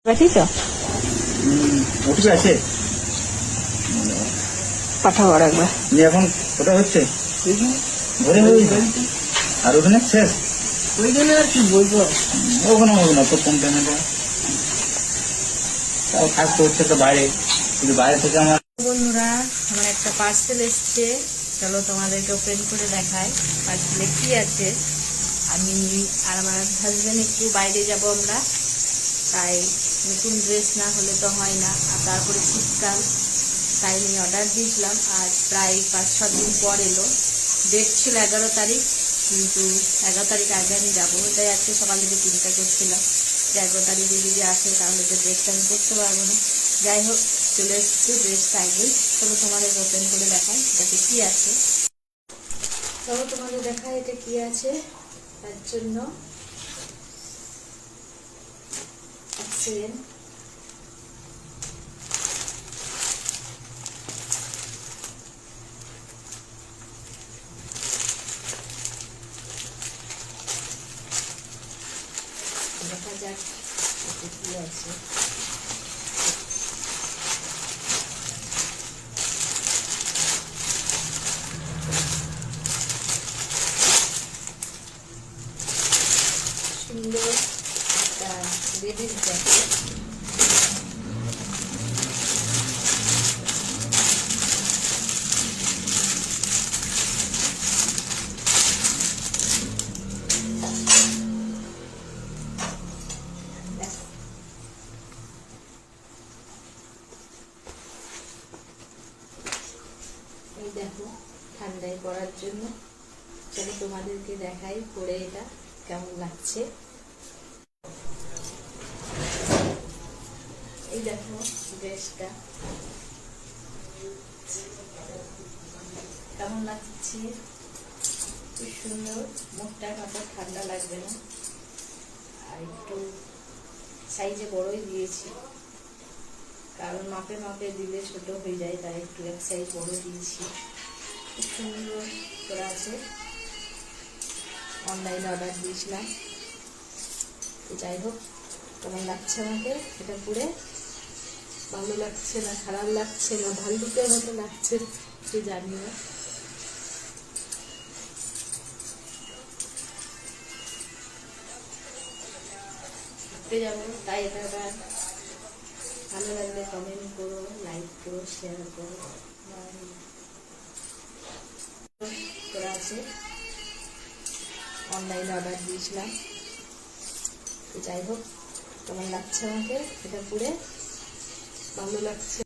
পাঠিয়েছো? OTP আছে, পাঠাও আর একবার। এখন ওটা হচ্ছে ঘরে হয়ে আর ওখানে শেষ, ওইখানে আর কি বলবো, ওখানে হবে না তো কম পেমেন্টে তাও থাকতে হচ্ছে তো বাইরে, কিন্তু বাইরে থেকে আমার বন্ধুরা আমার একটা পার্সেল এসছে, চলো তোমাদেরকে ওপেন করে দেখাই পার্সেলে কি আছে। আমি আর আমার হাজবেন্ড একটু বাইরে যাব আমরা, তাই নতুন ড্রেস না হলে তো হয় না। আর তারপরে শীতকাল, তাই নিয়ে অর্ডার দিয়েছিলাম। আর প্রায় 5-6 দিন পর এলো। ডেট ছিল 11 তারিখ, কিন্তু 11 তারিখ আগে আমি যাবো, তাই আজকে সকাল থেকে চিন্তা করছিলাম যে 11 তারিখে যদি আসে তাহলে তো ড্রেসটা আমি করতে পারবো না। যাই হোক, চলে এসছে ড্রেসটা আগেই। চলো তোমাদের ওপেন করে দেখাই এটাতে কি আছে। চলো তোমাদের দেখাই এটা কি আছে। তার জন্য দেখা যাক এটা কি আছে। সুন্দর একটা লেডিস জ্যাকেট, এই দেখো ঠান্ডায় পরার জন্য। চলো তোমাদেরকে দেখাই পরে এটা কেমন লাগছে। এই দেখো ড্রেসটা কেমন লাগছে, খুব সুন্দর, মুখটার মতো ঠান্ডা লাগবে না। আর একটু সাইজে বড়ই দিয়েছি, কারণ মাপে মাপে দিলে ছোট হয়ে যায়, তাই একটু এক সাইজ বড় দিয়েছি। খুব সুন্দর করা আছে, অনলাইনে অর্ডার দিয়েছিলাম। তো যাই হোক, কেমন লাগছে আমাকে এটা পরে, ভালো লাগছে না খারাপ লাগছে না ভাল্লুকের মতো লাগছে একটু জানি না। ঘুরতে যাবো, তাই এটা ভালো লাগলে কমেন্ট করো, লাইক করো, শেয়ার করো। করা আছে, অনলাইনে অর্ডার দিয়েছিলাম। যাই হোক, কেমন লাগছে আমাকে এটা পরে, ভালো লাগছে।